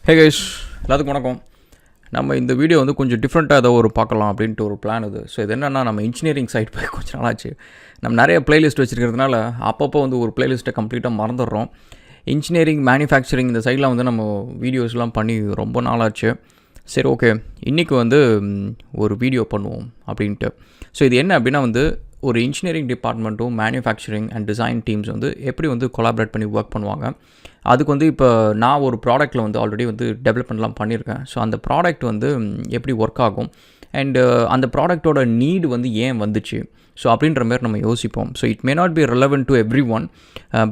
Hey guys, எல்லாத்துக்கும் வணக்கம். நம்ம இந்த வீடியோ வந்து கொஞ்சம் டிஃப்ரெண்ட்டாக ஏதோ ஒரு பார்க்கலாம் அப்படின்ட்டு ஒரு பிளான் இது. ஸோ இது என்னென்னா, நம்ம இன்ஜினியரிங் சைட் போய் கொஞ்சம் நாளாச்சு. நம்ம நிறைய பிளேலிஸ்ட் வச்சுருக்கிறதுனால அப்பப்போ வந்து ஒரு பிளேலிஸ்ட்டை கம்ப்ளீட்டாக மறந்துடுறோம். இன்ஜினியரிங், மேனுஃபேக்சரிங் இந்த சைடில் வந்து நம்ம வீடியோஸ்லாம் பண்ணி ரொம்ப நாளாச்சு. சரி, ஓகே, இன்றைக்கி வந்து ஒரு வீடியோ பண்ணுவோம் அப்படின்ட்டு. ஸோ இது என்ன அப்படின்னா வந்து, ஒரு இன்ஜினியரிங் டிபார்ட்மெண்ட்டும் மேனுஃபேக்சரிங் அண்ட் டிசைன் டீம்ஸ் வந்து எப்படி வந்து கொலாபரேட் பண்ணி ஒர்க் பண்ணுவாங்க. அதுக்கு வந்து இப்போ நான் ஒரு ப்ராடக்ட்டில் வந்து ஆல்ரெடி வந்து டெவலப்மெண்ட்லாம் பண்ணியிருக்கேன். ஸோ அந்த ப்ராடக்ட் வந்து எப்படி ஒர்க் ஆகும் அண்டு அந்த ப்ராடக்ட்டோட நீடு வந்து ஏன் வந்துச்சு, ஸோ அப்படின்ற மாதிரி நம்ம யோசிப்போம். So it may not be relevant to every one,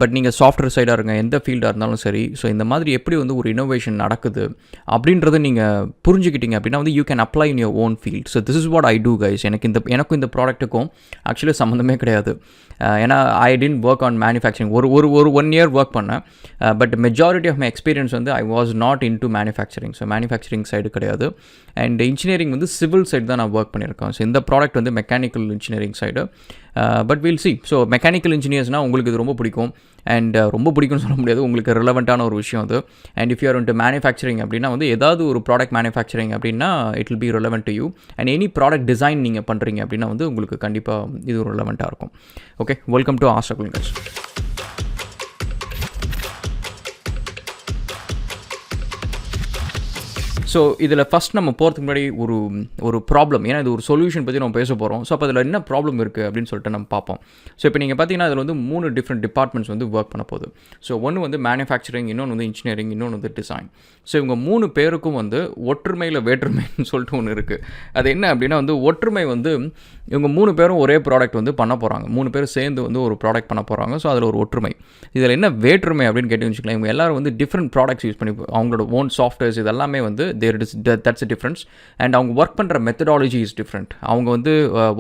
but நீங்கள் சாஃப்ட்வேர் சைடாக இருங்க, எந்த ஃபீல்டாக இருந்தாலும் சரி. ஸோ இந்த மாதிரி எப்படி வந்து ஒரு இன்னோவேஷன் நடக்குது அப்படின்றத நீங்கள் புரிஞ்சுக்கிட்டீங்க அப்படின்னா வந்து you can apply in your own field. So this is what I do guys. எனக்கும் இந்த ப்ராடக்ட்டுக்கும் ஆக்சுவலி சம்மந்தமே கிடையாது. ஏன்னா I didn't work on manufacturing. ஒரு 1 year ஒர்க் பண்ணேன். But majority of my experience வந்து I was not into manufacturing. So manufacturing side கிடையாது. அண்ட் இன்ஜினியரிங் வந்து சிவில் சைடு தான் நான் ஒர்க் பண்ணியிருக்கேன். ஸோ இந்த ப்ராடக்ட் வந்து mechanical engineering side. But we'll C. So mechanical இன்ஜினியர்ஸ்னால் உங்களுக்கு இது ரொம்ப பிடிக்கும். அண்ட் ரொம்ப பிடிக்கும்னு சொல்ல முடியாது, உங்களுக்கு ரிலவெண்ட்டான ஒரு விஷயம் அது. And if you are into manufacturing அப்படின்னா வந்து ஏதாவது ஒரு ப்ராடக்ட் மேனுஃபேக்சரிங் அப்படின்னா it will B relevant to you. And any product design நீங்கள் பண்ணுறீங்க அப்படின்னா வந்து உங்களுக்கு கண்டிப்பாக இது ஒரு ரிலவெண்ட்டாக இருக்கும். Okay, welcome to Raghulan guys. So இதில் ஃபஸ்ட் நம்ம போகிறதுக்கு முன்னாடி ஒரு ப்ராப்ளம், ஏன்னா இது ஒரு சொல்யூஷன் பற்றி நம்ம பேச போகிறோம். ஸோ அப்போ அதில் என்ன ப்ராப்ளம் இருக்குது அப்படின்னு சொல்லிட்டு நம்ம பார்ப்போம். ஸோ இப்போ நீங்கள் பார்த்தீங்கன்னா அதில் வந்து 3 டிஃப்ரெண்ட் டிபார்ட்மெண்ட்ஸ் வந்து ஒர்க் பண்ண போகுது. ஸோ ஒன்று வந்து மேனுஃபேக்சரிங், இன்னொன்று வந்து இன்ஜினியரிங், இன்னொன்று வந்து டிசைன். ஸோ இவங்க 3 பேருக்கும் வந்து ஒற்றுமையில் வேற்றுமைன்னு சொல்லிட்டு ஒன்று இருக்குது. அது என்ன அப்படின்னா வந்து ஒற்றுமை வந்து இவங்க 3 பேரும் ஒரே ப்ராடக்ட் வந்து பண்ண போகிறாங்க. 3 பேரும் சேர்ந்து வந்து ஒரு ப்ராடக்ட் பண்ண போகிறாங்க. ஸோ அதில் ஒரு ஒற்றுமை. இதில் என்ன வேற்றுமை அப்படின்னு கேட்டு வச்சுக்கலாம், இவங்க எல்லோரும் வந்து டிஃப்ரெண்ட் ப்ராடக்ட்ஸ் யூஸ் பண்ணி அவங்களோட ஓன் சாஃப்ட்வேர்ஸ் இதெல்லாமே வந்து that's a difference. And அவங்க ஒர்க் பண்ணுற மெத்தடாலஜி இஸ் டிஃப்ரெண்ட். அவங்க வந்து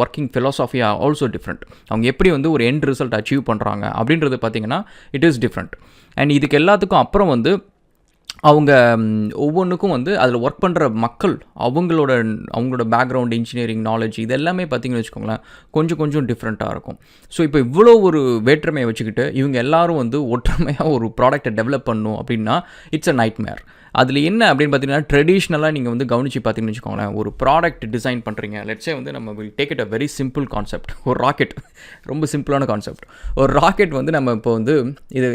ஒர்க்கிங் ஃபிலாசபி ஆல்சோ டிஃப்ரெண்ட். அவங்க எப்படி வந்து ஒரு எண்ட் ரிசல்ட் அச்சீவ் பண்ணுறாங்க அப்படின்றது பார்த்தீங்கன்னா இட் இஸ் டிஃப்ரெண்ட். அண்ட் இதுக்கு எல்லாத்துக்கும் அப்புறம் வந்து அவங்க ஒவ்வொன்றுக்கும் வந்து அதில் ஒர்க் பண்ணுற மக்கள் அவங்களோட பேக்ரவுண்ட், இன்ஜினியரிங் நாலேஜ் இது எல்லாமே பார்த்திங்கன்னு வச்சுக்கோங்களேன் கொஞ்சம் டிஃப்ரெண்ட்டாக இருக்கும். ஸோ இப்போ இவ்வளோ ஒரு வேற்றுமையை வச்சுக்கிட்டு இவங்க எல்லாரும் வந்து ஒற்றுமையாக ஒரு ப்ராடக்டை டெவலப் பண்ணணும் அப்படின்னா இட்ஸ் அ நைட்மேர். அதில் என்ன அப்படின்னு பார்த்தீங்கன்னா, ட்ரெடிஷ்னலாக நீங்கள் வந்து கவனித்து பார்த்தீங்கன்னு வச்சுக்கோங்களேன், ஒரு ப்ராடக்ட் டிசைன் பண்ணுறீங்க. லெட்ஸே வந்து நம்ம will take it a very simple concept. ஒரு ராக்கெட், ரொம்ப சிம்பிளான கான்செப்ட். ஒரு ராக்கெட் வந்து நம்ம இப்போ வந்து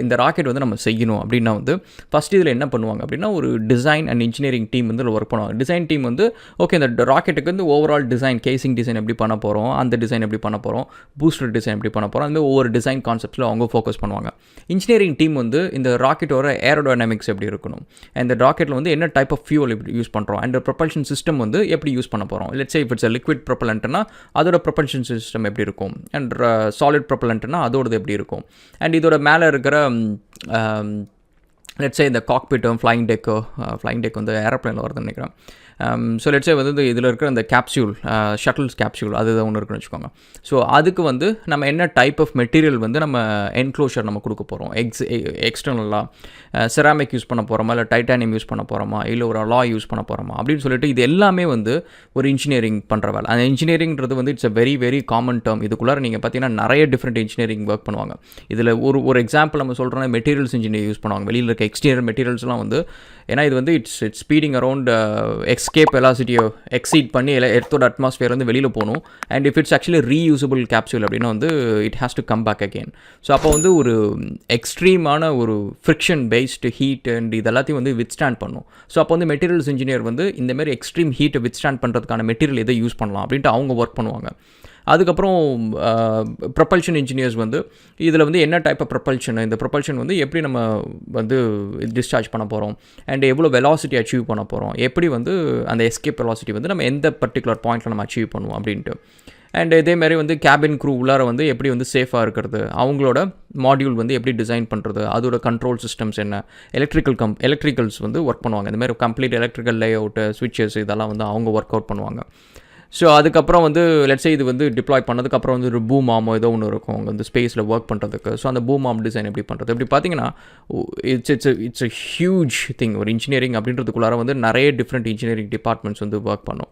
இந்த ராக்கெட் வந்து நம்ம செய்யணும் அப்படின்னா வந்து ஃபஸ்ட் இதில் என்ன பண்ணுவாங்க அப்படின்னா, ஒரு டிசைன் அண்ட் இன்ஜினியரிங் டீம் வந்து ஒர்க் பண்ணுவாங்க. டிசைன் டீம் வந்து ஓகே, இந்த ராக்கெட்டுக்கு வந்து ஓவரால் டிசைன், கேசிங் டிசைன் எப்படி பண்ண போகிறோம், அந்த டிசைன் எப்படி பண்ண போகிறோம், பூஸ்டர் டிசைன் எப்படி பண்ண போகிறோம், அந்த ஒவ்வொரு டிசைன் கான்செப்ட்ஸில் அவங்க ஃபோக்கஸ் பண்ணுவாங்க. இன்ஜினியரிங் டீம் வந்து இந்த ராக்கெட்டோட ஏரோடைனமிக்ஸ் எப்படி இருக்கணும், இந்த ராக்கெட்டில் வந்து என்ன டைப் ஆஃப் ஃபியூல் எப்படி யூஸ் பண்ணுறோம், அண்ட் ப்ரொபல்ஷன் சிஸ்டம் வந்து எப்படி யூஸ் பண்ண போகிறோம். Let's say if it's liquid ப்ரொபலண்ட்னா அதோட ப்ரொபல்ஷன் சிஸ்டம் எப்படி இருக்கும், அண்ட் சாலிட் ப்ரொபலண்ட்னா அதோடது எப்படி இருக்கும், அண்ட் இதோட மேலே இருக்கிற லெட்ஸ் சே இந்த காக்பிட்டும் ஃப்ளைங் டெக் வந்து ஏரோப்ளைனில் வருதுன்னு நினைக்கிறேன். ஸோ லெட்ஸே வந்து இதில் இருக்கிற அந்த கேப்சியூல், ஷட்டில்ஸ் கேப்சியூல் அது ஒன்று இருக்குன்னு வச்சுக்கோங்க. ஸோ அதுக்கு வந்து நம்ம என்ன டைப் ஆஃப் மெட்டீரியல் வந்து நம்ம என்க்ளோஷர் நம்ம கொடுக்க போகிறோம். எக்ஸ்டர்னலாக செராமிக் யூஸ் பண்ண போகிறோமா, இல்லை டைட்டானியம் யூஸ் பண்ண போகிறோமா, இல்லை ஒரு அலாய் யூஸ் பண்ண போகிறோமா அப்படின்னு சொல்லிட்டு இது எல்லாமே வந்து ஒரு இன்ஜினியரிங் பண்ணுற வேலை. அந்த இன்ஜினியரிங்கிறது வந்து it's a very very common term. இதுக்குள்ளார நீங்கள் பார்த்தீங்கன்னா நிறைய டிஃப்ரெண்ட் இன்ஜினியரிங் ஒர்க் பண்ணுவாங்க. இதில் ஒரு எக்ஸாம்பிள் நம்ம சொல்கிறோன்னா மெட்டீரியல்ஸ் இன்ஜினியர் யூஸ் பண்ணுவாங்க. வெளியில் இருக்க எக்ஸ்டீரியர் மெட்டீரியல்ஸ்லாம் வந்து, ஏன்னா இது வந்து இட்ஸ் ஸ்பீடிங் அரௌண்ட் எஸ்கேப் வெலாசிட்டியை எக்ஸீட் பண்ணி எர்த்தோட அட்மாஸ்பியர் வந்து வெளியில் போகணும். And if it's actually reusable capsule அப்படின்னா வந்து it has to come back again. So அப்போ வந்து ஒரு எக்ஸ்ட்ரீமான ஒரு ஃப்ரிக்ஷன் பேஸ்டு ஹீட் அண்ட் இது எல்லாத்தையும் வந்து வித்ஸ்டாண்ட் பண்ணும். ஸோ அப்போ வந்து மெட்டீரியல்ஸ் இன்ஜினியர் வந்து இந்தமாரி எக்ஸ்ட்ரீம் ஹீட்டை வித்ஸ்டாண்ட் பண்ணுறதுக்கான மெட்டீரியல் எதை யூஸ் பண்ணலாம் அப்படின்ட்டு அவங்க ஒர்க் பண்ணுவாங்க. அதுக்கப்புறம் ப்ரொபல்ஷன் இன்ஜினியர்ஸ் வந்து இதில் வந்து என்ன டைப் ஆஃப் ப்ரொபல்ஷன், இந்த ப்ரொபல்ஷன் வந்து எப்படி நம்ம வந்து டிஸ்சார்ஜ் பண்ண போகிறோம், அண்ட் எவ்வளோ வெலாசிட்டி அச்சீவ் பண்ண போகிறோம், எப்படி வந்து அந்த எஸ்கேப் வெலாசிட்டி வந்து நம்ம எந்த பர்டிகுலர் பாயிண்ட்டில் நம்ம அச்சீவ் பண்ணுவோம் அப்படின்ட்டு. அண்ட் இதேமாதிரி வந்து கேபின் க்ரூ உள்ளார வந்து எப்படி வந்து சேஃபாக இருக்கிறது, அவங்களோட மாடியூல் வந்து எப்படி டிசைன் பண்ணுறது, அதோட கண்ட்ரோல் சிஸ்டம்ஸ் என்ன, எலக்ட்ரிக்கல்ஸ் வந்து ஒர்க் பண்ணுவாங்க. இந்தமாதிரி கம்ப்ளீட் எலக்ட்ரிக்கல் லே அவுட்டு, ஸ்விட்சஸ் இதெல்லாம் வந்து அவங்க ஒர்க் அவுட் பண்ணுவாங்க. ஸோ அதுக்கப்புறம் வந்து லெட்ஸே இது வந்து டிப்ளாய் பண்ணதுக்கப்புறம் வந்து ஒரு பூம் ஆமோ ஏதோ ஒன்று இருக்கும் அவங்க வந்து ஸ்பேஸில் ஒர்க் பண்ணுறதுக்கு. ஸோ அந்த பூம் ஆம் டிசைன் எப்படி பண்ணுறது, இப்படி பார்த்தீங்கன்னா இட்ஸ் அ ஹியூஜ் திங். ஒரு இன்ஜினியரிங் அப்படின்றதுக்குள்ளார வந்து நிறைய டிஃப்ரெண்ட் இன்ஜினியரிங் டிபார்ட்மெண்ட்ஸ் வந்து ஒர்க் பண்ணும்.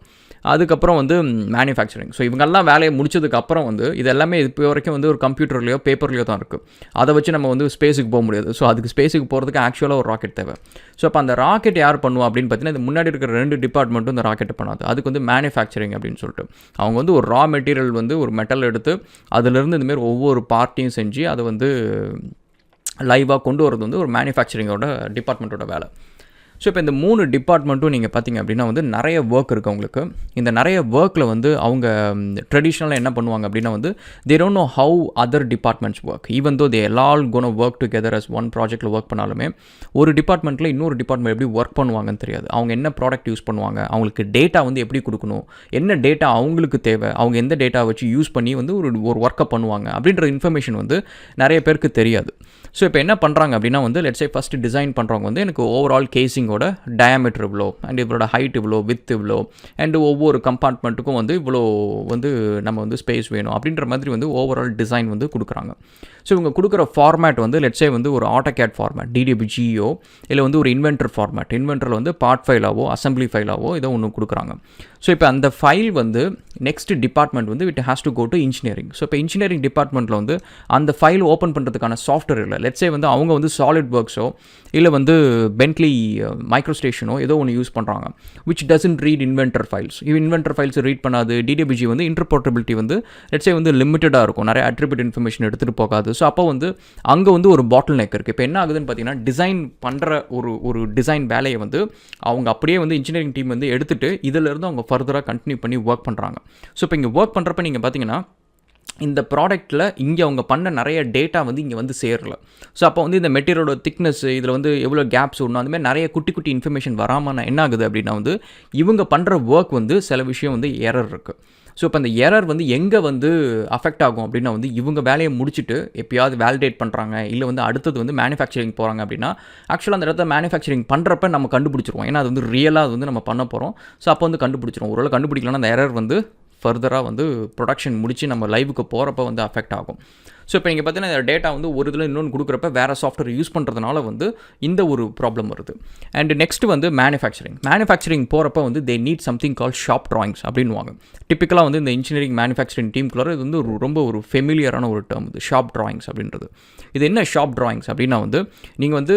அதுக்கப்புறம் வந்து மேனுஃபேக்சரிங். ஸோ இவங்கெல்லாம் வேலையை முடிச்சதுக்கப்புறம் வந்து இது எல்லாமே இப்போ வரைக்கும் வந்து ஒரு கம்ப்யூட்டர்லையோ பேப்பர்லையோ தான் இருக்குது. அதை வச்சு நம்ம வந்து ஸ்பேஸுக்கு போக முடியாது. ஸோ அதுக்கு ஸ்பேஸுக்கு போகிறதுக்கு ஆக்சுவலாக ஒரு ராக்கெட் தேவை. ஸோ அப்போ அந்த ராக்கெட் யார் பண்ணுவா அப்படின்னு பார்த்தீங்கன்னா, இது முன்னாடி இருக்கிற 2 டிபார்ட்மெண்ட்டும் இந்த ராக்கெட்டை பண்ணாது. அதுக்கு வந்து மேனுஃபேக்சரிங் அப்படின்னு சொல்லிட்டு அவங்க வந்து ஒரு ரா மெட்டீரியல் வந்து ஒரு மெட்டல் எடுத்து அதிலிருந்து இந்தமாரி ஒவ்வொரு பார்ட்டையும் செஞ்சு அதை வந்து லைவாக கொண்டு வரது வந்து ஒரு மேனுஃபேக்சரிங்கோட டிபார்ட்மெண்ட்டோட வேலை. ஸோ இப்போ இந்த 3 டிபார்ட்மெண்ட்டும் நீங்கள் பார்த்தீங்க அப்படின்னா வந்து நிறைய ஒர்க் இருக்குது அவங்களுக்கு. இந்த நிறைய ஒர்க்கில் வந்து அவங்க ட்ரெடிஷ்னலாக என்ன பண்ணுவாங்க அப்படின்னா வந்து they don't know how other departments work. Even though they all gone work together as one ப்ராஜெக்ட்டில் ஒர்க் பண்ணாலுமே ஒரு டிபார்ட்மெண்ட்டில் இன்னொரு டிபார்ட்மெண்ட் எப்படி ஒர்க் பண்ணுவாங்கன்னு தெரியாது. அவங்க என்ன ப்ராடக்ட் யூஸ் பண்ணுவாங்க, அவங்களுக்கு டேட்டா வந்து எப்படி கொடுக்கணும், என்ன டேட்டா அவங்களுக்கு தேவை, அவங்க எந்த டேட்டா வச்சு யூஸ் பண்ணி வந்து ஒரு ஒர்க்கை பண்ணுவாங்க அப்படின்ற இன்ஃபர்மேஷன் வந்து நிறைய பேருக்கு தெரியாது. ஸோ இப்போ என்ன பண்ணுறாங்க அப்படின்னா வந்து லெட்ஸே ஃபஸ்ட்டு டிசைன் பண்ணுறவங்க வந்து எனக்கு ஓவரால் கேசிங்கோட டயாமீட்டர் இவ்வளோ அண்ட் இவரோட ஹைட் இவ்வளோ, வித் இவ்வளோ, அண்டு ஒவ்வொரு கம்பார்ட்மெண்ட்டுக்கும் வந்து இவ்வளோ வந்து நம்ம வந்து ஸ்பேஸ் வேணும் அப்படின்ற மாதிரி வந்து ஓவரால் டிசைன் வந்து கொடுக்குறாங்க. ஸோ இவங்க கொடுக்குற ஃபார்மேட் வந்து லெட்ஸே வந்து ஒரு ஆட்டோகேட் ஃபார்மேட் DWGO இல்லை வந்து ஒரு இன்வென்டர் ஃபார்மேட். இன்வென்டரில் வந்து பார்ட் ஃபைலாவோ அசம்பிளி ஃபைலாவோ ஏதோ ஒன்று கொடுக்குறாங்க. ஸோ இப்போ அந்த ஃபைல் வந்து நெக்ஸ்ட் டிபார்ட்மெண்ட் வந்து it has to go to engineering. So இப்போ இன்ஜினியரிங் டிபார்ட்மெண்ட்டில் வந்து அந்த ஃபைல் ஓப்பன் பண்ணுறதுக்கான சாஃப்ட்வேர் இல்லை. லெட்ஸே வந்து அவங்க வந்து சாலிட் ஒர்க்ஸோ இல்லை வந்து பென்ட்லி மைக்ரோஸ்டேஷனோ ஏதோ ஒன்று யூஸ் பண்ணுறாங்க which doesn't read inventor files. Inventor files read பண்ணாது. DWG வந்து இன்டர்போர்ட்டபிலிட்டி வந்து லெட்ஸே வந்து லிமிட்டடாக இருக்கும், நிறைய அட்ரிபியூட் இன்ஃபர்மேஷன் எடுத்துகிட்டு போகாது. ஸோ அப்போ வந்து அங்கே வந்து ஒரு பாட்டில் நெக் இருக்குது. இப்போ என்ன ஆகுதுன்னு பார்த்தீங்கன்னா டிசைன் பண்ணுற ஒரு டிசைன் வேலையை வந்து அவங்க அப்படியே வந்து இன்ஜினியரிங் டீம் வந்து எடுத்துகிட்டு இதிலிருந்து அவங்க ஃபர்தராக கண்டினியூ பண்ணி ஒர்க் பண்ணுறாங்க. ஸோ இப்போ இங்கே ஒர்க் பண்ணுறப்ப நீங்கள் பார்த்தீங்கன்னா இந்த ப்ராடக்ட்டில் இங்கே அவங்க பண்ண நிறைய டேட்டா வந்து இங்கே வந்து சேரல. ஸோ அப்போ வந்து இந்த மெட்டீரியலோட திக்னஸ், இதில் வந்து எவ்வளோ கேப்ஸ் ஒன்று, அந்தமாதிரி நிறைய குட்டி குட்டி இன்ஃபர்மேஷன் வராமல் என்ன ஆகுது அப்படின்னா வந்து இவங்க பண்ணுற ஒர்க் வந்து சில விஷயம் வந்து எரர் இருக்குது. ஸோ இப்போ அந்த எரர் வந்து எங்கே வந்து அஃபெக்ட் ஆகும் அப்படின்னா வந்து இவங்க வேலையை முடிச்சுட்டு எப்பயாவது வேலிடேட் பண்ணுறாங்க இல்லை வந்து அடுத்தது வந்து மேனுஃபேக்சரிங் போகிறாங்க அப்படின்னா ஆக்சுவலாக அந்த இடத்த மேனுஃபேக்சரிங் பண்ணுறப்ப நம்ம கண்டுபிடிச்சிருவோம். ஏன்னா அது வந்து ரியலாக அது வந்து நம்ம பண்ண போகிறோம். ஸோ அப்போ வந்து கண்டுபிடிச்சிருவோம். ஒருவேளை கண்டுபிடிக்கலன்னா அந்த எரர் வந்து ஃபர்தராக வந்து ப்ரொடக்ஷன் முடித்து நம்ம லைவுக்கு போகிறப்ப வந்து அஃபெக்ட் ஆகும். ஸோ இப்போ நீங்கள் பார்த்தீங்கன்னா இந்த டேட்டா வந்து ஒரு இதில் இன்னொன்று கொடுக்குறப்ப வேறு சாஃப்ட்வேர் யூஸ் பண்ணுறதுனால வந்து இந்த ஒரு ப்ராப்ளம் வருது. அண்ட் நெக்ஸ்ட் வந்து மேனுஃபேக்சரிங் போகிறப்ப வந்து they need something call shop drawings அப்படின்வாங்க. டிப்பிக்கலாக வந்து இந்த இன்ஜினியரிங் மேனுஃபேக்சரிங் டீம்குள்ளார இது வந்து ரொம்ப ஒரு ஃபெமிலியரான ஒரு டேர்ம் இது ஷாப் ட்ராயிங்ஸ் அப்படின்றது. இது என்ன ஷாப் ட்ராயிங்ஸ் அப்படின்னா வந்து நீங்கள் வந்து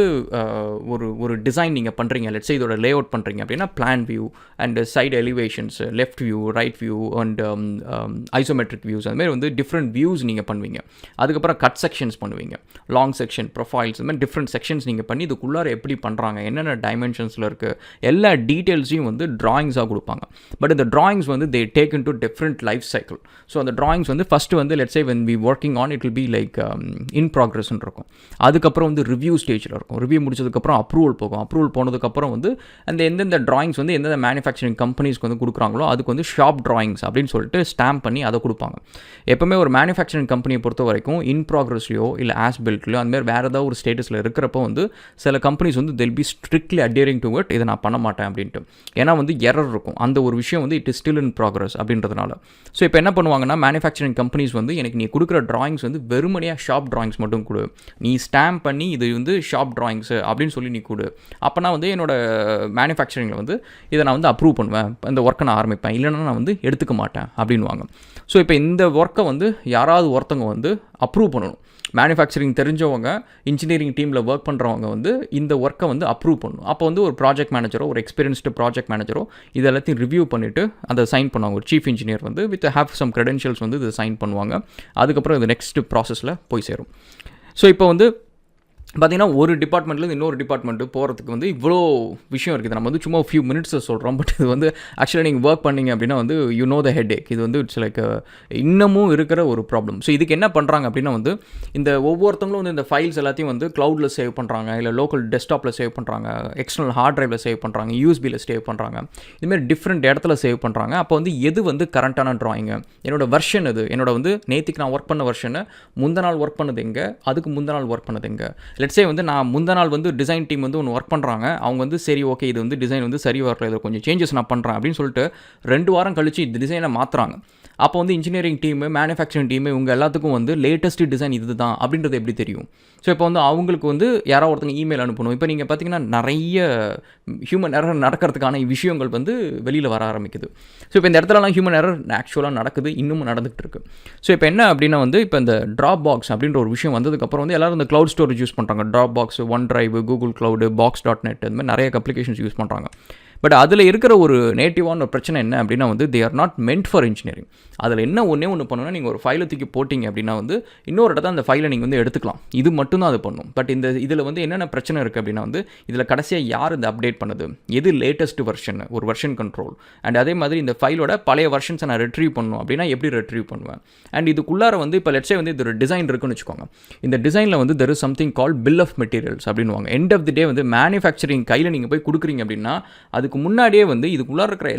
ஒரு டிசைன் நீங்கள் பண்ணுறீங்க, லெட்ஸ் இதோட லே அவுட் பண்ணுறீங்க அப்படின்னா plan view and side elevations, left view, right view and isometric views, அதுமாதிரி வந்து டிஃப்ரெண்ட் வியூஸ் நீங்கள் பண்ணுவீங்க. அதுக்கப்புறம் கட் செக்ஷன்ஸ் பண்ணுவீங்க, லாங் செக்ஷன், ப்ரொஃபைல்ஸ், இந்த மாதிரி டிஃப்ரெண்ட் செக்ஷன்ஸ் நீங்கள் பண்ணி இதுக்குள்ளார எப்படி பண்ணுறாங்க, என்னென்ன டைமென்ஷன்ஸில் இருக்குது எல்லா டீட்டெயில்ஸையும் வந்து ட்ராயிங்ஸாக கொடுப்பாங்க. பட் இந்த ட்ராயிங்ஸ் வந்து they take into different life cycle. So அந்த ட்ராயிங்ஸ் வந்து ஃபஸ்ட்டு வந்து let's say when we working on it will be like in ப்ராக்ரஸ்ன்னு இருக்கும். அதுக்கப்புறம் வந்து ரிவ்யூ ஸ்டேஜில் இருக்கும். ரிவ்யூ முடிச்சதுக்கப்புறம் அப்ரூவல் போகும். அப்ரூவல் போனதுக்கப்புறம் வந்து அந்த எந்தெந்த ட்ராயிங்ஸ் வந்து எந்தெந்த மேனுஃபேக்சரிங் கம்பெனிஸ்க்கு வந்து கொடுக்குறாங்களோ அதுக்கு வந்து ஷாப் ட்ராயிங்ஸ் அப்படின்னு சொல்லிட்டு ஸ்டாம்ப் பண்ணி அதை கொடுப்பாங்க. எப்போவுமே ஒரு மேனுஃபேக்சரிங் கம்பெனியை பொறுத்த வரைக்கும் இன் ப்ராக்ரஸ்லையோ இல்லை ஆஸ் பில்ட்லையோ அந்த மாதிரி வேறு ஏதாவது ஒரு ஸ்டேட்டஸில் இருக்கிறப்போ வந்து சில கம்பெனிஸ் வந்து they'll be strictly adhering to it, இதை நான் பண்ண மாட்டேன் அப்படின்ட்டு. ஏன்னா வந்து எரர் இருக்கும், அந்த ஒரு விஷயம் வந்து it is still in progress அப்படின்றதுனால. ஸோ இப்போ என்ன பண்ணுவாங்கன்னா மேனுஃபேக்சரிங் கம்பெனிஸ் வந்து எனக்கு நீ கொடுக்குற ட்ராயிங்ஸ் வந்து வெறுமனையாக ஷாப் ட்ராயிங்ஸ் மட்டும் கொடு, நீ ஸ்டாம்ப் பண்ணி இது வந்து ஷாப் ட்ராயிங்ஸு அப்படின்னு சொல்லி நீ கொடு, அப்போனா வந்து என்னோட மேனுஃபேக்சரிங்கில் வந்து இதை நான் வந்து அப்ரூவ் பண்ணுவேன், இந்த ஒர்க்கை நான் ஆரம்பிப்பேன், இல்லைன்னா நான் வந்து எடுத்துக்க மாட்டேன் அப்படின்வாங்க. ஸோ இப்போ இந்த ஒர்க்கை வந்து யாராவது ஒருத்தவங்க வந்து அப்ரூவ் பண்ணணும். மேனுஃபேக்சரிங் தெரிஞ்சவங்க இன்ஜினியரிங் டீமில் ஒர்க் பண்ணுறவங்க வந்து இந்த ஒர்க்கை வந்து அப்ரூவ் பண்ணணும். அப்போ வந்து ஒரு ப்ராஜெக்ட் மேனேஜரோ ஒரு எக்ஸ்பீரியன்ஸ்டு ப்ராஜெக்ட் மேனேஜரோ இது எல்லாத்தையும் ரிவ்யூ பண்ணிவிட்டு அதை சைன் பண்ணுவாங்க. ஒரு சீஃப் இன்ஜினியர் வந்து வித் ஹேவ் சம் க்ரெடென்ஷியல்ஸ் வந்து இதை சைன் பண்ணுவாங்க. அதுக்கப்புறம் இது நெக்ஸ்ட் ப்ராசஸில் போய் சேரும். ஸோ இப்போ வந்து பார்த்தீங்கன்னா ஒரு டிபார்ட்மெண்ட்லேருந்து இன்னொரு டிபார்ட்மெண்ட்டு போகிறதுக்கு வந்து இவ்வளோ விஷயம் இருக்குது. நம்ம வந்து சும்மா ஃபியூ மினிட்ஸில் சொல்கிறோம். பட் இது வந்து ஆக்சுவலாக நீங்கள் ஒர்க் பண்ணிங்க அப்படின்னா வந்து யூ நோ த ஹெட் ஏக். இது வந்து இட்ஸ் லைக் இன்னமும் இருக்கிற ஒரு ப்ராப்ளம். ஸோ இதுக்கு என்ன பண்ணுறாங்க அப்படின்னா வந்து இந்த ஒவ்வொருத்தவங்களும் வந்து இந்த ஃபைல்ஸ் எல்லாத்தையும் வந்து க்ளவுடில் சேவ் பண்ணுறாங்க, இல்லை லோக்கல் டெஸ்க்டாப்பில் சேவ் பண்ணுறாங்க, எக்ஸ்டர்னல் ஹார்ட் ட்ரைவில் சேவ் பண்ணுறாங்க, யூஎஸ்பியில் சேவ் பண்ணுறாங்க, இதுமாதிரி டிஃப்ரெண்ட் இடத்துல சேவ் பண்ணுறாங்க. அப்போ வந்து எது வந்து கரண்ட்டான ட்ராயிங்கு, என்னோடய வெர்ஷன் இது, என்னோட வந்து நேற்றுக்கு நான் ஒர்க் பண்ண வெர்ஷனை முந்த நாள் ஒர்க் பண்ணது எங்கே, அதுக்கு முந்த நாள் ஒர்க் பண்ணது எங்கே. லெட்ஸே வந்து நான் முந்த நாள் வந்து டிசைன் டீம் வந்து ஒன்று ஒர்க் பண்ணுறாங்க, அவங்க வந்து சரி ஓகே இது வந்து டிசைன் வந்து சரி வரல, இதில் கொஞ்சம் சேஞ்சஸ் நான் பண்ணுறேன் அப்படின்னு சொல்லிட்டு 2 வாரம் கழிச்சு இந்த டிசைனை மாற்றுறாங்க. அப்போ வந்து இன்ஜினியரிங் டீமு, மேனுஃபேக்சரிங் டீமு இவங்க எல்லாத்துக்கும் வந்து லேட்டஸ்ட் டிசைன் இது தான் அப்படின்றது எப்படி தெரியும்? ஸோ இப்போ வந்து அவங்களுக்கு வந்து யாராவது ஒருத்தங்க இமெயில் அனுப்பணும். இப்போ நீங்கள் பார்த்தீங்கன்னா நிறைய ஹியூமன் எரர் நடக்கிறதுக்கான விஷயங்கள் வந்து வெளியில் வர ஆரம்பிக்குது. ஸோ இப்போ இந்த இடத்துலலாம் ஹியூமன் எரர் ஆக்சுவலாக நடக்குது, இன்னமும் நடந்துகிட்டு இருக்கு. ஸோ இப்போ என்ன அப்படின்னா வந்து இப்போ இந்த ட்ராப் பாக்ஸ் அப்படின்ற ஒரு விஷயம் வந்ததுக்கப்புறம் வந்து எல்லோரும் இந்த க்ளவுட் ஸ்டோரேஜ் யூஸ் பண்ணுறாங்க. Drop box, one drive, Google cloud, box.net இந்த மாதிரி நிறைய அப்ளிகேஷன்ஸ் யூஸ் பண்ணுறாங்க. பட் அதில் இருக்கிற ஒரு நேட்டிவான ஒரு பிரச்சனை என்ன அப்படின்னா வந்து they are not meant for engineering. அதில் என்ன ஒன்று பண்ணுன்னா நீங்கள் ஒரு ஃபைலை தூக்கி போட்டிங்க அப்படின்னா வந்து இன்னொரு இடத்த அந்த ஃபைலை நீங்கள் வந்து எடுத்துக்கலாம். இது மட்டும்தான் அது பண்ணும். பட் இதில் வந்து என்னென்ன பிரச்சனை இருக்குது அப்படின்னா வந்து இதில் கடைசியாக யார் இந்த அப்டேட் பண்ணுது, எது லேட்டஸ்ட் வெர்ஷன், ஒரு வெர்ஷன் கண்ட்ரோல், அண்ட் அதே மாதிரி இந்த ஃபைலோட பழைய வெர்ஷன்ஸை நான் ரெட்ரீவ் பண்ணணும் அப்படின்னா எப்படி ரெட்ரீவ் பண்ணுவேன். அண்ட் இதுக்குள்ளார வந்து இப்போ லெட்ஸே வந்து இது ஒரு டிசைன் இருக்குன்னு வச்சுக்கோங்க. இந்த டிசைனில் வந்து there is something call bill of materials அப்படின்வாங்க. எண்ட் ஆஃப் தி டே வந்து மேனுஃபேக்சரிங் கையில் நீங்கள் போய் கொடுக்குறீங்க அப்படின்னா அதுக்கு முன்னாடியே வந்து இதுக்குள்ளார இருக்கிற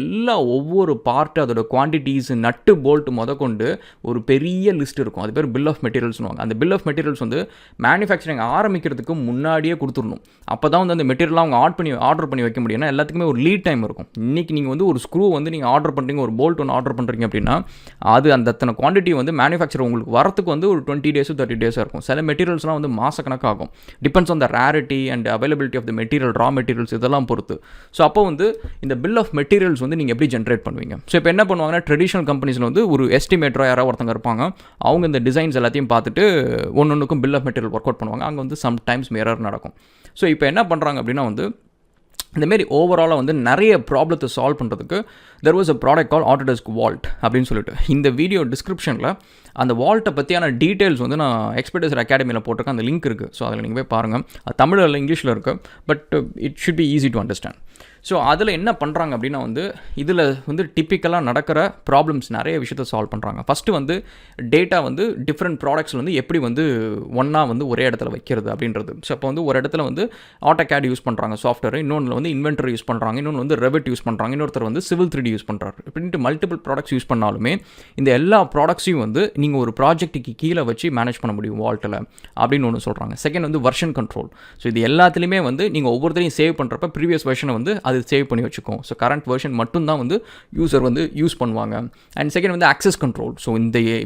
ஒவ்வொரு பார்ட்டு, அதோட குவான்டிட்டிஸ், நட்டு போல்ட் முதற்கொண்டு ஒரு பெரிய லிஸ்ட் இருக்கும். அது பேர் பில் ஆஃப் மெட்டீரியல்ஸ்னுவாங்க. அந்த பில் ஆஃப் மெட்டீரியல்ஸ் வந்து மேனுஃபேக்சரிங் ஆரம்பிக்கிறதுக்கு முன்னாடியே கொடுத்துடணும். அப்போ தான் வந்து அந்த மெட்டீரியல்லாம் அவங்க ஆர்டர் பண்ணி வைக்க முடியும். ஏன்னா எல்லாத்துக்குமே ஒரு லீட் டைம் இருக்கும். இன்றைக்கி நீங்கள் வந்து ஒரு ஸ்க்ரூ வந்து நீங்கள் ஆர்டர் பண்ணுறீங்க, ஒரு போல்ட் ஒன்று ஆர்டர் பண்ணுறீங்க அப்படின்னா அது அந்த அத்தனை குவான்டிட்டி வந்து மேனுஃபேக்சர் உங்களுக்கு வரத்துக்கு வந்து ஒரு 20 days 30 days இருக்கும். சில மெட்டீரியல்ஸ்லாம் வந்து மாசக்கணக்காகும். Depends on the rarity and availability of the material, raw materials இதெல்லாம் பொறுத்து. ஸோ அப்போ வந்து இந்த பில் ஆஃப் மெட்டீரியல்ஸ் வந்து நீங்கள் எப்படி ஜென்ரேட் பண்ணுவீங்க? ஸோ இப்போ என்ன பண்ணுவாங்கன்னா ட்ரெடிஷனல் கம்பெனிஸில் வந்து ஒரு எஸ்டிமேட்டராக யாராவது ஒருத்தங்க இருப்பாங்க. அவங்க இந்த டிசைன்ஸ் எல்லாத்தையும் பார்த்துட்டு ஒன்றுக்கும் bill of material work out பண்ணுவாங்க. அங்கே வந்து சம்டைம்ஸ் எரர் நடக்கும். ஸோ இப்போ என்ன பண்ணுறாங்க அப்படின்னா வந்து இந்தமாரி ஓவராலாக வந்து நிறைய ப்ராப்ளத்தை சால்வ் பண்ணுறதுக்கு there was a product call Autodesk vault அப்படின்னு சொல்லிட்டு இந்த வீடியோ டிஸ்கிரிப்ஷனில் அந்த வால்ட்டை பற்றியான டீட்டெயில்ஸ் வந்து நான் எக்ஸ்பர்டைசர் அகாடமியில் போட்டிருக்கேன். அந்த லிங்க் இருக்குது. ஸோ அதில் நீங்கள் போய் பாருங்கள். அது தமிழில் இங்கிலீஷில் இருக்குது. But it should be easy to understand. So அதில் என்ன பண்ணுறாங்க அப்படின்னா வந்து இதில் வந்து டிப்பிக்கலாக நடக்கிற ப்ராப்ளம்ஸ் நிறைய விஷயத்தை சால்வ் பண்ணுறாங்க. ஃபஸ்ட்டு வந்து டேட்டா வந்து டிஃப்ரெண்ட் ப்ராடக்ட்ஸில் வந்து எப்படி வந்து ஒன்றா வந்து ஒரே இடத்துல வைக்கிறது அப்படின்றது. ஸோ அப்போ வந்து ஒரு இடத்துல வந்து AutoCAD யூஸ் பண்ணுறாங்க சாஃப்ட்வேர், இன்னொன்று வந்து இன்வென்டர் யூஸ் பண்ணுறாங்க, இன்னொன்று வந்து ரெவிட் யூஸ் பண்ணுறாங்க, இன்னொருத்தர் வந்து சிவில் 3D யூஸ் பண்ணுறாரு. இப்படின்ட்டு மல்டிபிள் ப்ராடக்ட்ஸ் யூஸ் பண்ணாலுமே இந்த எல்லா ப்ராடக்ட்ஸையும் வந்து நீங்கள் ஒரு ப்ராஜெக்ட்டுக்கு கீழே வச்சு மேனேஜ் பண்ண முடியும் வால்ட்டில் அப்படின்னு ஒன்று சொல்கிறாங்க. செகண்ட் வந்து வெர்ஷன் கண்ட்ரோல். ஸோ இது எல்லாத்துலேயுமே வந்து நீங்கள் ஒவ்வொருத்தரையும் சேவ் பண்ணுறப்ப ப்ரீவியஸ் வெர்ஷனை வந்து அது சேவ் பண்ணி வச்சுக்கும். ஸோ கரண்ட் வெர்ஷன் மட்டும்தான் வந்து யூசர் வந்து யூஸ் பண்ணுவாங்க. அண்ட் செகண்ட் வந்து ஆக்சஸ் கண்ட்ரோல். ஸோ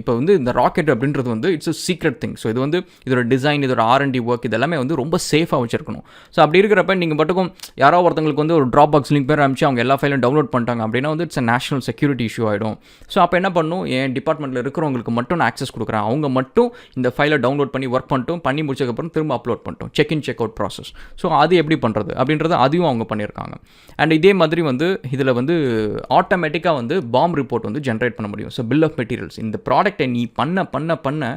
இப்போ வந்து இந்த ராக்கெட் அப்படின்றது வந்து it's a secret thing. So இது வந்து இதோட டிசைன், இதோட R&D ஒர்க் இதெல்லாமே வந்து ரொம்ப சேஃபாக வச்சிருக்கணும். ஸோ அப்படி இருக்கிறப்ப நீங்கள் மட்டும் யாரோ ஒருத்தங்களுக்கு வந்து ஒரு ட்ராப் பாக்ஸ் லிங்க் பேர் அனுப்பிச்சு அவங்க எல்லா ஃபைலும் டவுன்லோட் பண்ணிட்டாங்க அப்படின்னா வந்து it's a national security issue ஆகிடும். ஸோ அப்போ என்ன பண்ணணும், என் டிபார்ட்மெண்ட்டில் இருக்கிறவங்களுக்கு மட்டும் நான் ஆக்சஸ் கொடுக்குறேன், அவங்க மட்டும் இந்த ஃபைலை டவுன்லோட் பண்ணி ஒர்க் பண்ணி முடிச்சதுக்கப்புறம் திரும்ப அப்லோட் பண்ணிட்டோம், check in check out process. So அது எப்படி பண்ணுறது அப்படின்றது அதையும் அவங்க பண்ணியிருக்காங்க. அண்ட் இதே மாதிரி வந்து இதில் வந்து ஆட்டோமேட்டிக்காக வந்து பாம் ரிப்போர்ட் வந்து ஜென்ரேட் பண்ண முடியும். ஸோ பில் ஆஃப் மெட்டீரியல்ஸ், இந்த ப்ராடக்ட்டை நீ பண்ண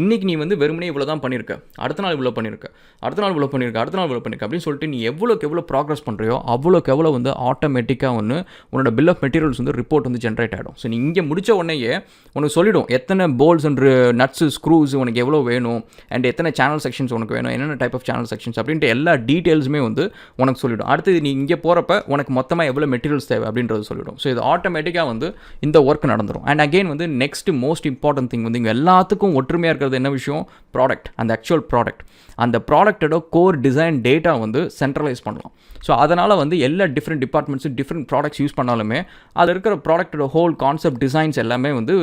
இன்றைக்கி நீ வந்து வெறுமனே இவ்வளோ தான் பண்ணியிருக்க, அடுத்த நாள் இவ்வளோ பண்ணியிருக்க, அடுத்த நாள் இவ்வளோ பண்ணியிருக்க அப்படின்னு சொல்லிட்டு நீ எவ்வளோக்கு எவ்வளோ ப்ராக்ரஸ் பண்ணுறியோ அவ்வளோக்கு எவ்வளோ வந்து ஆட்டோமேட்டிக்காக ஒன்று உன்னோட பில் ஆஃப் மெட்டீரியல்ஸ் வந்து ரிப்போர்ட் வந்து ஜென்ரேட் ஆகிடும். ஸோ நீ இங்கே முடித்த உடனேயே உனக்கு சொல்லிவிடும் எத்தனை போல்ஸ் அண்ட் நட்ஸு ஸ்க்ரூஸ் உனக்கு எவ்வளோ வேணும், அண்ட் எத்தனை சேனல் செக்ஷன்ஸ் உனக்கு வேணும், என்னென்ன டைப் ஆஃப் சேனல் செக்ஷன்ஸ் அப்படின்ட்டு எல்லா டீட்டெயில்ஸுமே வந்து உனக்கு சொல்லிவிடும். அடுத்தது நீ இங்கே போகிறப்ப உனக்கு மொத்தமாக எவ்வளோ மெட்டீரியல்ஸ் தேவை அப்படின்றது சொல்லிவிடும். ஸோ இது ஆட்டோமேட்டிக்காக வந்து இந்த ஒர்க் நடந்துடும். அண்ட் அகெயின் வந்து நெக்ஸ்ட் மோஸ்ட் இம்பார்ட்டன்ட் திங் வந்து இங்கே எல்லாத்துக்கும் ஒற்றுமையாக இருக்கிறது என்ன விஷயம், ப்ராடக்ட். அந்த ஆக்சுவல் ப்ராடக்ட், அந்த ப்ராடக்டோட கோர் டிசைன் டேட்டா வந்து சென்ட்ரலைஸ் பண்ணலாம். ஸோ அதனால் வந்து எல்லா டிஃப்ரெண்ட் டிபார்ட்மெண்ட்ஸும் டிஃப்ரெண்ட் ப்ராடக்ட்ஸ் யூஸ் பண்ணாலுமே அதில் இருக்கிற ப்ராடக்டோட ஹோல் கான்செப்ட் டிசைன்ஸ் எல்லாமே வந்து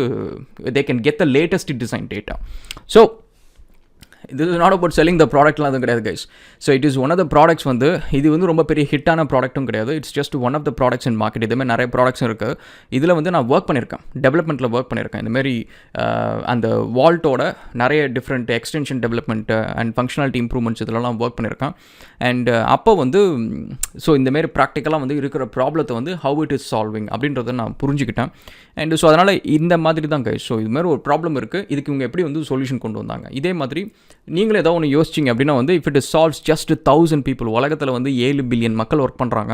they can get the latest design data. So this is not about selling the ப்ராடக்ட்லாம் அதுவும் கிடையாது guys. So it is one of the products வந்து இது வந்து ரொம்ப பெரிய ஹிட்டான ப்ராடக்ட்டும் கிடையாது. It's just one of the products in market. இதுமாதிரி நிறைய ப்ராடக்ட்ஸும் இருக்குது. இதில் வந்து நான் ஒர்க் பண்ணியிருக்கேன், டெவலப்மெண்ட்டில் ஒர்க் பண்ணியிருக்கேன். இந்தமாரி அந்த வால்ட்டோட நிறைய different extension development and functionality improvements இதெல்லாம் ஒர்க் பண்ணியிருக்கேன். அண்ட் அப்போ வந்து ஸோ இந்தமாரி ப்ராக்டிக்கலாக வந்து இருக்கிற ப்ராப்ளத்தை வந்து ஹவு இட் இஸ் சால்விங் அப்படின்றத நான் புரிஞ்சுக்கிட்டேன். அண்ட் ஸோ அதனால் இந்த மாதிரி தான் கைஸ். ஸோ இதுமாதிரி ஒரு ப்ராப்ளம் இருக்குது, இதுக்கு இவங்க எப்படி வந்து சொல்யூஷன் கொண்டு வந்தாங்க. இதே மாதிரி நீங்களே ஏதாவது ஒன்று யோசிச்சிங்க அப்படின்னா வந்து if it is solves just 1000 people, உலகத்தில் வந்து 7 பில்லியன் மக்கள் ஒர்க் பண்ணுறாங்க,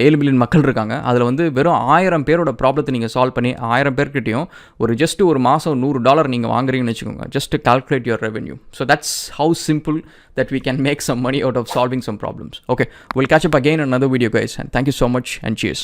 7 பில்லியன் மக்கள் இருக்காங்க. அதில் வந்து வெறும் 1000 பேரோட ப்ராப்ளத்தை நீங்கள் சால்வ் பண்ணி 1000 பேர்கிட்டையும் ஒரு மாதம் $100 நீங்கள் வாங்குறீங்கன்னு வச்சுக்கோங்க. Just calculate your revenue. So that's how simple that we can make some money out of solving some problems. Okay, we'll catch up again in another video guys, and thank you so much and cheers.